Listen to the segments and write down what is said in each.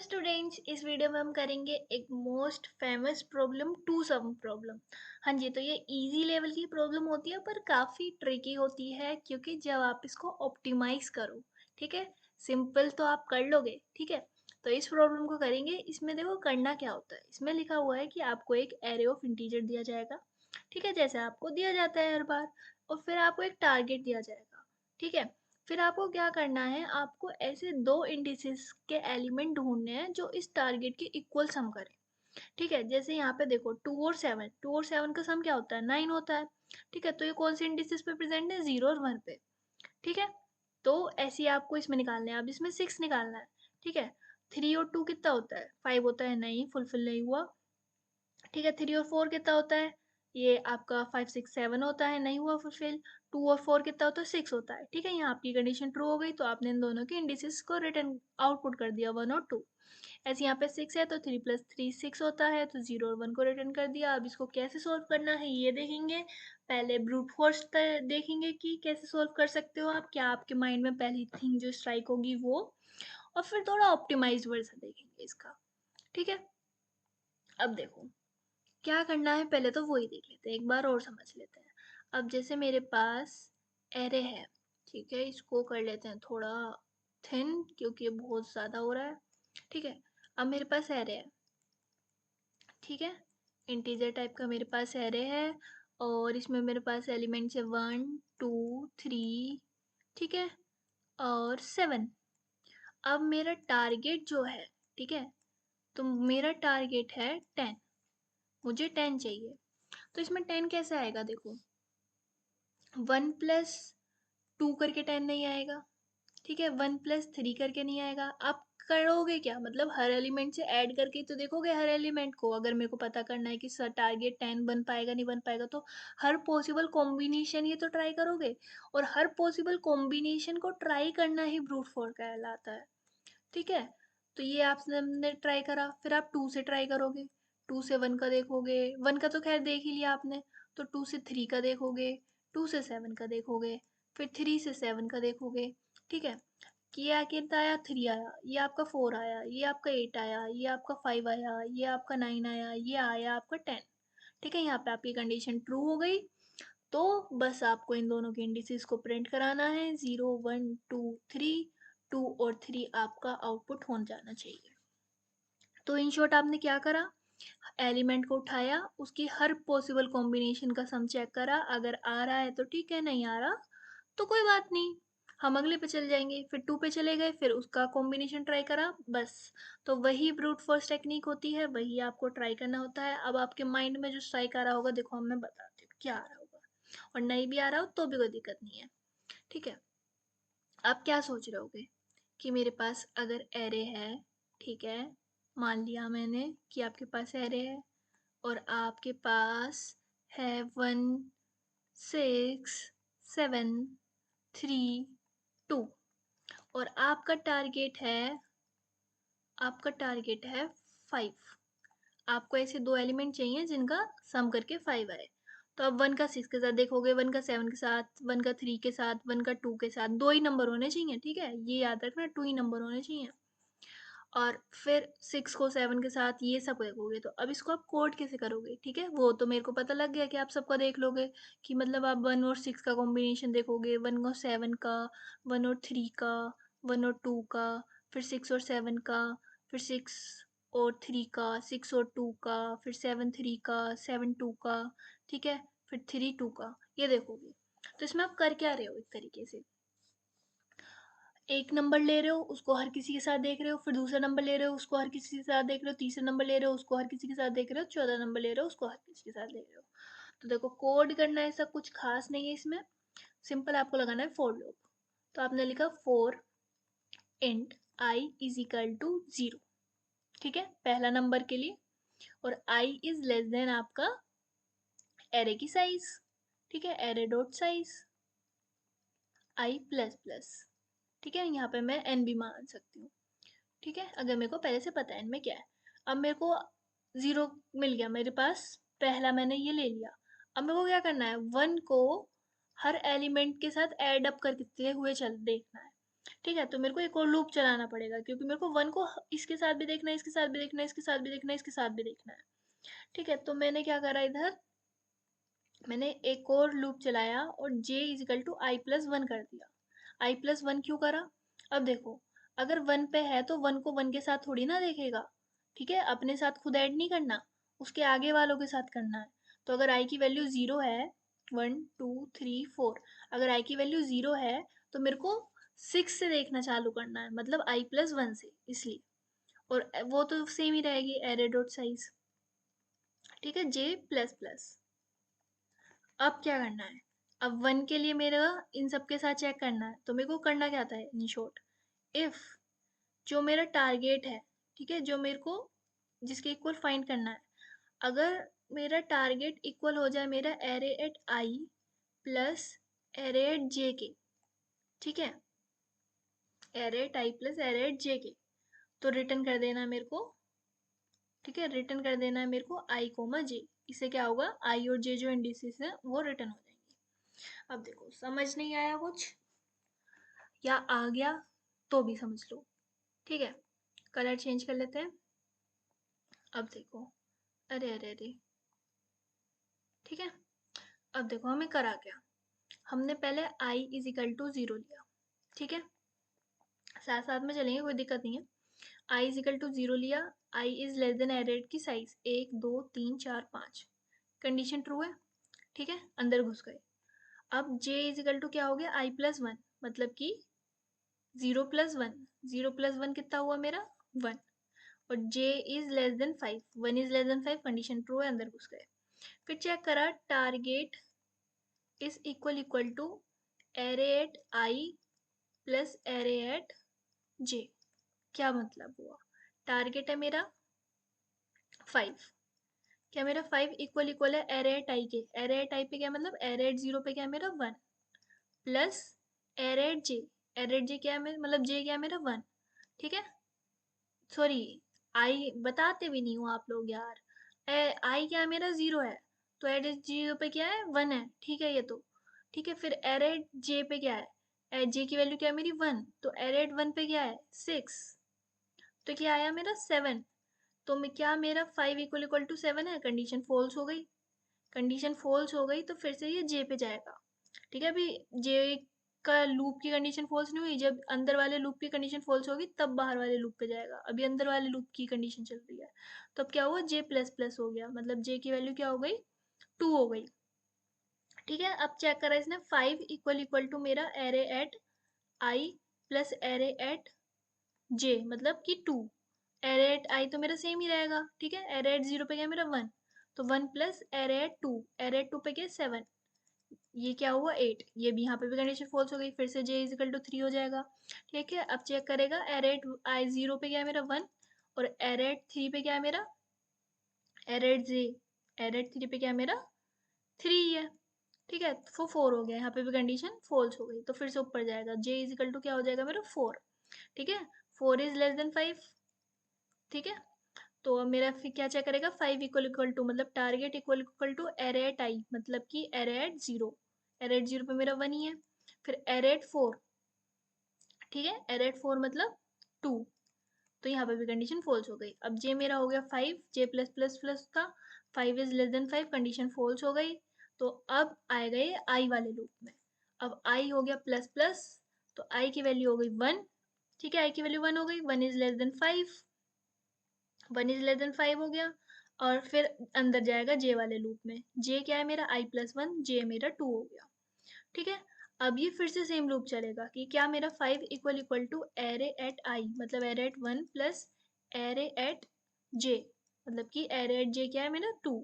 Students, इस video में हम करेंगे एक most famous problem, two sum problem. हाँ जी, तो ये इजी लेवल की प्रॉब्लम होती है पर काफ़ी ट्रिकी होती है क्योंकि जब आप इसको ऑप्टिमाइज करो, ठीक है। सिंपल तो आप कर लोगे, ठीक है। तो इस प्रॉब्लम को करेंगे। इसमें देखो करना क्या होता है। इसमें लिखा हुआ है कि आपको एक एरे ऑफ इंटीजर दिया जाएगा, ठीक है, जैसे आपको दिया जाता है हर बार। और फिर आपको एक टारगेट दिया जाएगा, ठीक है। फिर आपको क्या करना है, आपको ऐसे दो इंडिसेस के एलिमेंट ढूंढने हैं जो इस टारगेट के इक्वल सम करें, ठीक है। जैसे यहाँ पे देखो 2 और 7 का सम क्या होता है, 9 होता है, ठीक है। तो ये कौन से इंडिसेस पे प्रेजेंट है, 0 और 1 पे, ठीक है। तो ऐसे ही आपको इसमें निकालना है। अब इसमें 6 निकालना है, ठीक है। 3 और 2 कितना होता है, 5 होता है, नहीं फुलफिल नहीं हुआ, ठीक है। 3 और 4 कितना होता है, ये आपका 5 6 7 होता है, नहीं हुआ फुलफिल। 2 और 4 कितना होता है, 6 होता है, ठीक है। यहाँ आपकी कंडीशन ट्रू हो गई तो आपने इन दोनों के इंडिसेस को रिटर्न आउटपुट कर दिया, 1 और 2। ऐसे यहाँ पे 6 है तो 3 + 3 6 होता है, तो 0 और 1 को रिटर्न कर दिया। अब इसको कैसे सोल्व करना है ये देखेंगे। पहले ब्रूट फोर्स देखेंगे कि कैसे सोल्व कर सकते हो आप, क्या आपके माइंड में पहली थिंग जो स्ट्राइक होगी वो। और फिर थोड़ा ऑप्टिमाइज्ड वर्जन देखेंगे इसका, ठीक है। अब देखो क्या करना है, पहले तो वही देख लेते हैं, एक बार और समझ लेते हैं। अब जैसे मेरे पास एरे है, ठीक है, इसको कर लेते हैं थोड़ा थिन क्योंकि ये बहुत ज़्यादा हो रहा है, ठीक है। अब मेरे पास एरे है, ठीक है, इंटीजर टाइप का मेरे पास एरे है। और इसमें मेरे पास एलिमेंट्स है 1 2 3, ठीक है, और 7। अब मेरा टारगेट जो है, ठीक है, तो मेरा टारगेट है 10, मुझे 10 चाहिए। तो इसमें 10 कैसे आएगा, देखो 1 + 2 करके 10 नहीं आएगा, ठीक है। 1 + 3 करके नहीं आएगा। आप करोगे क्या, मतलब हर एलिमेंट से ऐड करके तो देखोगे हर एलिमेंट को। अगर मेरे को पता करना है कि सर टारगेट 10 बन पाएगा नहीं बन पाएगा, तो हर पॉसिबल कॉम्बिनेशन ये तो ट्राई करोगे। और हर पॉसिबल कॉम्बिनेशन को ट्राई करना ही ब्रूट फोर्स कहलाता है, ठीक है। तो ये आपने ट्राई करा, फिर आप 2 से ट्राई करोगे, 2 से 1 का देखोगे, 1 का तो खैर देख ही लिया आपने। तो 2 से 3 का देखोगे, 2 से 7 का देखोगे, फिर 3 से 7 का देखोगे, ठीक है। किया कितना आया, 3 आया, ये आपका 4 आया, ये आपका 8 आया, ये आपका 5 आया, ये आपका 9 आया, ये आया आपका 10, ठीक है। यहाँ पे आपकी कंडीशन ट्रू हो गई। तो बस आपको इन दोनों के इंडिसेस को प्रिंट कराना है, 0 1 2 3, 2 और 3 आपका आउटपुट हो जाना चाहिए। तो इन शॉर्ट आपने क्या करा, एलिमेंट को उठाया, उसकी हर पॉसिबल कॉम्बिनेशन का सम चेक करा, अगर आ रहा है तो ठीक है, नहीं आ रहा तो कोई बात नहीं, हम अगले पे चल जाएंगे। फिर 2 पे चले गए, फिर उसका कॉम्बिनेशन ट्राई करा, बस। तो वही ब्रूट फोर्स टेक्निक होती है, वही आपको ट्राई करना होता है। अब आपके माइंड में जो स्ट्राइक आ रहा होगा, देखो मैं बताती हूँ क्या आ रहा होगा, और नहीं भी आ रहा हो तो भी कोई दिक्कत नहीं है, ठीक है। आप क्या सोच रहे होगे कि मेरे पास अगर एरे है, ठीक है, मान लिया मैंने कि आपके पास एरे है, और आपके पास है 1 6 7 3 2, और आपका टारगेट है 5। आपको ऐसे दो एलिमेंट चाहिए जिनका सम करके 5 आए। तो अब 1 का 6 के साथ देखोगे, 1 का 7 के साथ, 1 का 3 के साथ, 1 का 2 के साथ, दो ही नंबर होने चाहिए, ठीक है, ये याद रखना, 2 ही नंबर होने चाहिए। और फिर 6 को 7 के साथ ये सब देखोगे। तो अब इसको आप कोड कैसे करोगे, ठीक है, वो तो मेरे को पता लग गया कि आप सबका देख लोगे, कि मतलब आप 1 और 6 का कॉम्बिनेशन देखोगे, 1 और 7 का, 1 और 3 का, 1 और 2 का, फिर 6 और 7 का, फिर 6 और 3 का, 6 और 2 का, फिर 7 3 का, 7 2 का, ठीक है, फिर 3 2 का, ये देखोगे। तो इसमें आप कर क्या रहे हो, एक तरीके से एक नंबर ले रहे हो उसको हर किसी के साथ देख रहे हो, फिर दूसरा नंबर ले रहे हो उसको हर किसी के साथ देख रहे हो, तीसरा नंबर ले रहे हो उसको हर किसी के साथ देख रहे हो, चौथा नंबर ले रहे हो उसको हर किसी के साथ देख रहे हो। तो देखो कोड करना ऐसा कुछ खास नहीं है इसमें, सिंपल आपको लगाना है फॉर लूप। तो आपने लिखा for int i is equal to 0, ठीक है, पहला नंबर के लिए, और आई इज लेस देन आपका एरे की साइज, ठीक है, array dot size i plus plus, ठीक है। यहाँ पे मैं एन भी मान सकती हूँ, ठीक है, अगर मेरे को पहले से पता है इनमें क्या है। अब मेरे को 0 मिल गया मेरे पास, पहला मैंने ये ले लिया। अब मेरे को क्या करना है, 1 को हर एलिमेंट के साथ ऐड अप करते हुए चल देखना है। ठीक है, तो मेरे को एक और लूप चलाना पड़ेगा क्योंकि मेरे को 1 को इसके साथ भी देखना है, इसके साथ भी देखना है, इसके साथ भी देखना है, इसके साथ भी देखना है। ठीक है, तो मैंने क्या करा इधर, मैंने एक और लूप चलाया और j is equal to i plus one कर दिया। आई प्लस वन क्यों करा? अब देखो, अगर वन पे है तो वन को वन के साथ थोड़ी ना देखेगा। ठीक है, अपने साथ खुद ऐड नहीं करना, उसके आगे वालों के साथ करना है। तो अगर आई की वैल्यू जीरो है, 1 2 3 4, अगर आई की वैल्यू जीरो है तो मेरे को 6 से देखना चालू करना है, मतलब आई प्लस वन से, इसलिए। और वो तो सेम ही रहेगी, एरे डॉट साइज। ठीक है, जे प्लस प्लस। अब क्या करना है? अब वन के लिए मेरा इन सब के साथ चेक करना है, तो मेरे को करना क्या था इन शॉर्ट, इफ जो मेरा टारगेट है, ठीक है, जो मेरे को जिसके इक्वल फाइंड करना है, अगर मेरा टारगेट इक्वल हो जाए मेरा array at i plus array at जे के, ठीक है, array at i plus array at जे के, तो रिटर्न कर देना मेरे को। ठीक है, रिटर्न कर देना है मेरे को आई कोमा जे। इससे क्या होगा, आई और जे जो इंडिसेस है वो रिटर्न हो जाएंगे। अब देखो, समझ नहीं आया कुछ या आ गया तो भी समझ लो। ठीक है, कलर चेंज कर लेते हैं। अब देखो, अरे अरे अरे, ठीक है, अब देखो हमें करा क्या। हमने पहले i is equal to zero लिया। ठीक है, साथ साथ में चलेंगे, कोई दिक्कत नहीं है। i is equal to zero लिया, i is less than array की साइज 1 2 3 4 5, कंडीशन ट्रू है। ठीक है, अंदर घुस गए। अब j इज इक्वल टू क्या हो गया, i प्लस वन, मतलब कि 0 प्लस 1, 0 प्लस 1 कितना हुआ मेरा, 1। और j is less than 5, 1 is less than 5, condition true है, अंदर घुस गए। फिर चेक करा, target is equal to array at i plus array at j. क्या मतलब हुआ, टारगेट है मेरा 5, क्या मेरा 5 इक्वल इक्वल है एरे एट आई के, एरे एट आई पे क्या मतलब, एरे एट जीरो पे क्या है मेरा 1, plus array at J, array at j क्या है मतलब जे क्या है मेरा 1। ठीक है, सॉरी, आई बताते भी नहीं हो आप लोग यार। आई क्या है मेरा जीरो है, तो एरे जीरो पे क्या है 1 है। ठीक है, ये तो ठीक है। फिर एरे जे पे क्या है, जे की वैल्यू क्या है मेरी 1, तो एरे 1 पे क्या है 6, तो क्या आया मेरा 7। तो मैं क्या, मेरा 5 इक्वल इक्वल टू 7 है, कंडीशन फॉल्स हो गई। कंडीशन फॉल्स हो गई तो फिर से ये जे पे जाएगा। ठीक है, अभी जे का लूप की कंडीशन फॉल्स नहीं हुई, जब अंदर वाले लूप की कंडीशन फॉल्स होगी तब बाहर वाले लूप पे जाएगा। अभी अंदर वाले लूप की कंडीशन चल रही है, तो अब क्या हुआ, जे प्लस प्लस हो गया, मतलब जे की वैल्यू क्या हो गई, 2 हो गई। ठीक है, अब चेक करा इसने, 5 इक्वल इक्वल टू मेरा array at i plus array at j, मतलब कि 2। एरे एट आई तो मेरा सेम ही रहेगा। ठीक है, एरे एट जीरो पे क्या है मेरा 1, तो 1 plus array at two, array at two पे क्या 7, ये क्या हुआ 8। ये भी यहाँ पे भी कंडीशन फॉल्स हो गई, फिर से जे इजिकल टू 3 हो जाएगा। ठीक है, अब चेक करेगा, एरे एट आई जीरो पे क्या है मेरा 1, और एरे एट थ्री पे क्या है मेरा, array at J, array eight three पे क्या है मेरा 3 है। ठीक है, तो 4 हो गया, यहाँ पे भी कंडीशन फॉल्स हो गई, तो फिर से ऊपर जाएगा, जे इजिकल टू क्या हो जाएगा मेरा 4। ठीक है, 4 इज लेस देन 5। ठीक है, तो अब मेरा फिर क्या चेक करेगा, 5 इक्वल इक्वल टू, मतलब target equal equal to array at i, मतलब कि array at zero, array at zero पे मेरा 1 ही है। फिर एरे एट 4, ठीक है, एरे एट 4 मतलब 2, तो यहाँ पे भी कंडीशन फॉल्स हो गई। अब जे मेरा हो गया 5, जे प्लस प्लस प्लस था, 5 is less than 5, condition false हो गई। तो अब आएगा ये आई वाले लूप में। अब आई हो गया प्लस प्लस, तो आई की वैल्यू हो गई 1। ठीक है, आई की वैल्यू 1 हो गई, 1 is less than 5, 1 is less than 5 हो गया। और फिर अंदर जाएगा जे वाले लूप में, जे क्या है मेरा आई प्लस वन, जे मेरा 2 हो गया। ठीक है, अब ये फिर से सेम लूप चलेगा कि क्या मेरा 5 equal equal to array at i, मतलब array at 1 plus array at j, मतलब कि एरे एट जे क्या है मेरा 2,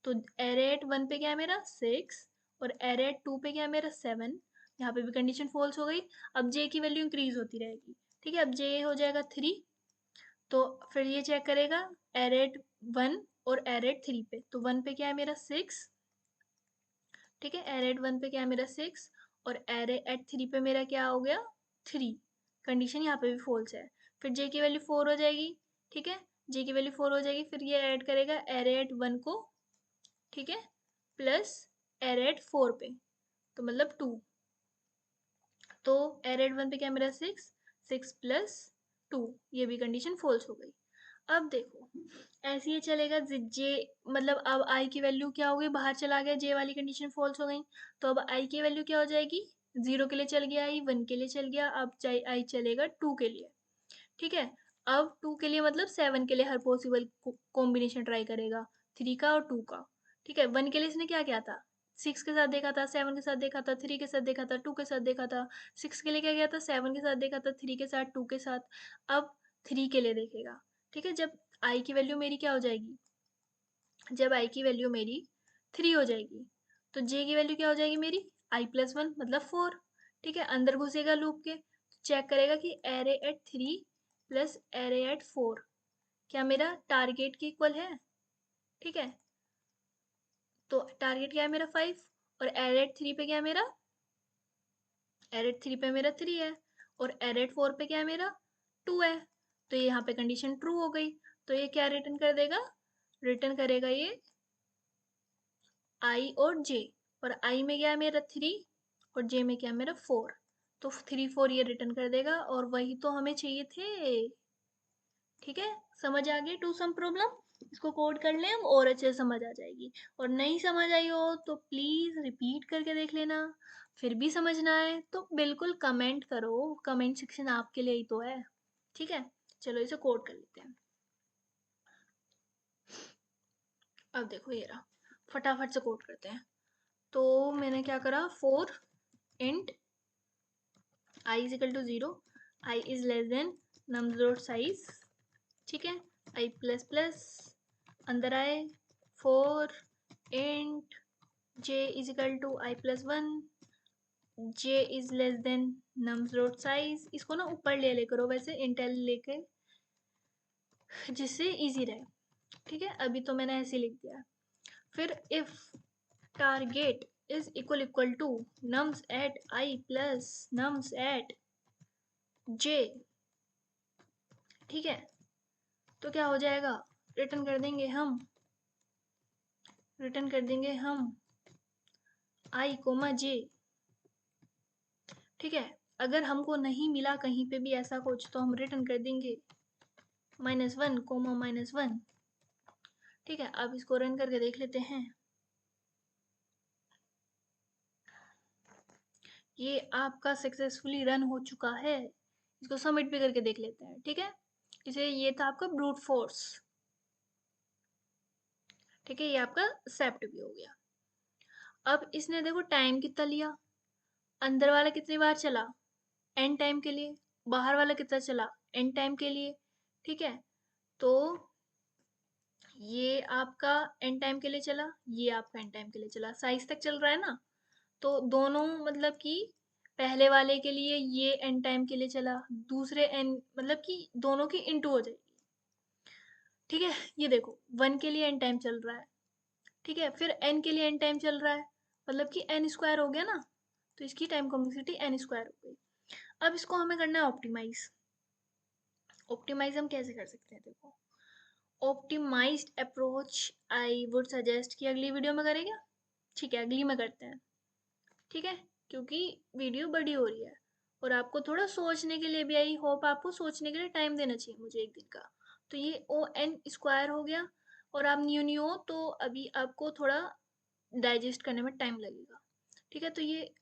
तो एरे एट 1 पे क्या है मेरा 6, और एरे एट 2 पे क्या है मेरा 7। यहाँ पे भी कंडीशन फॉल्स हो गई। अब जे की वैल्यू इंक्रीज होती रहेगी। ठीक है, अब जे हो जाएगा 3, तो फिर ये चेक करेगा एरेट 1 और एरेट 3 पे, तो 1 पे क्या है मेरा 6। ठीक है, एरेट 1 पे क्या है मेरा 6, और एरे एट 3 पे मेरा क्या हो गया 3। कंडीशन यहाँ पे भी फॉल्स है। फिर जे की वैल्यू 4 हो जाएगी। ठीक है, जे की वैल्यू 4 हो जाएगी, फिर ये ऐड करेगा एरेट 1 को, ठीक है, प्लस एरेट 4 पे, तो मतलब 2। तो एरेड 1 पे क्या मेरा 6, 6 प्लस 2, ये भी कंडीशन फॉल्स हो गई। अब देखो ऐसे ही चलेगा, जे मतलब अब आई की वैल्यू क्या हो गई, बाहर चला गया, जे वाली कंडीशन फॉल्स हो गई, तो अब आई की वैल्यू क्या हो जाएगी, 0 के लिए चल गया आई, 1 के लिए चल गया, अब आई चलेगा 2 के लिए। ठीक है, अब 2 के लिए मतलब 7 के लिए हर पॉसिबल कॉम्बिनेशन ट्राई करेगा, 3 का और 2 का। ठीक है, 1 के लिए इसने क्या किया था, 6 के साथ देखा था, 7 के साथ देखा था, 3 के साथ देखा था, 2 के साथ देखा था। 6 के लिए क्या किया था, 7 के साथ देखा था, 3 के साथ, 2 के साथ। अब 3 के लिए देखेगा। ठीक है, जब आई की वैल्यू मेरी क्या हो जाएगी, जब आई की वैल्यू मेरी 3 हो जाएगी, तो जे की वैल्यू क्या हो जाएगी मेरी, i+1 मतलब 4। ठीक है, अंदर घुसेगा लूप के, चेक करेगा कि array at 3 plus array at 4 क्या मेरा टारगेट के इक्वल है। ठीक है, तो टारगेट क्या है मेरा 5, और एरे एट 3 पे क्या है मेरा, एरे एट 3 पे मेरा 3 है, और एरे एट 4 पे क्या है मेरा 2 है। तो ये यहाँ पे कंडीशन ट्रू हो गई, तो ये क्या रिटर्न कर देगा, रिटर्न करेगा ये आई और जे, और आई में क्या है मेरा 3 और जे में क्या है मेरा 4, तो 3 4 ये रिटर्न कर देगा, और वही तो हमें चाहिए थे। ठीक है, समझ आ गई टू सम प्रॉब्लम, इसको कोड कर लें हम और अच्छे से समझ आ जाएगी। और नहीं समझ आई हो तो प्लीज रिपीट करके देख लेना, फिर भी समझ ना आए तो बिल्कुल कमेंट करो, कमेंट सेक्शन आपके लिए ही तो है। ठीक है, चलो इसे कोड कर लेते हैं। अब देखो ये रहा, फटाफट से कोड करते हैं। तो मैंने क्या करा, for int i is equal to 0, i is less than number dot size. ठीक है, आई प्लस प्लस अंदर आए, for int j is equal to i+1, j is less than nums dot size. इसको ना ऊपर ले करो वैसे इंटेल लेके, जिससे इजी रहे। ठीक है, अभी तो मैंने ऐसे लिख दिया। फिर if target is equal equal to nums at i plus nums at j. ठीक है, तो क्या हो जाएगा, रिटर्न कर देंगे हम, रिटर्न कर देंगे हम आई कोमा जे। ठीक है, अगर हमको नहीं मिला कहीं पे भी ऐसा कुछ तो हम रिटर्न कर देंगे -1 कोमा -1। ठीक है, अब इसको रन करके देख लेते हैं। ये आपका सक्सेसफुली रन हो चुका है, इसको सबमिट भी करके देख लेते हैं। ठीक है, इसे ये था आपका ब्रूट फोर्स। ठीक है, ये आपका सेप्ट भी हो गया। अब इसने देखो टाइम कितना लिया, अंदर वाला कितनी बार चला, एन टाइम के लिए, बाहर वाला कितना चला, एन टाइम के लिए। ठीक है, तो ये आपका एन टाइम के लिए चला, ये आपका एन टाइम के लिए चला, साइज तक चल रहा है ना। तो दोनों मतलब कि पहले वाले के लिए ये एन टाइम के लिए चला, दूसरे एन मतलब कि दोनों की इनटू हो जाएगी। ठीक है, ये देखो 1 के लिए एन टाइम चल रहा है। ठीक है, फिर एन के लिए एन टाइम चल रहा है, मतलब कि एन स्क्वायर हो गया ना, तो इसकी टाइम कॉम्प्लेक्सिटी एन स्क्वायर हो गई। अब इसको हमें करना है ऑप्टिमाइज। ऑप्टिमाइज हम कैसे कर सकते हैं, देखो optimised approach I would suggest कि अगली वीडियो में करेंगे। ठीक है, अगली में करते हैं। ठीक है, क्योंकि वीडियो बड़ी हो रही है और आपको थोड़ा सोचने के लिए भी, आई होप आपको सोचने के लिए टाइम देना चाहिए मुझे एक दिन का। तो ये ओ एन स्क्वायर हो गया, और आप न्यू न्यू हो तो अभी आपको थोड़ा डाइजेस्ट करने में टाइम लगेगा। ठीक है, तो ये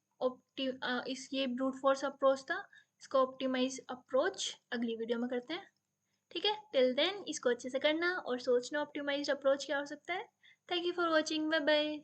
इस ये ब्रूट फोर्स अप्रोच था, इसका ऑप्टिमाइज अप्रोच अगली वीडियो में करते हैं। ठीक है, टिल देन इसको अच्छे से करना और सोचना ऑप्टिमाइज्ड अप्रोच क्या हो सकता है। Thank you for watching, bye bye.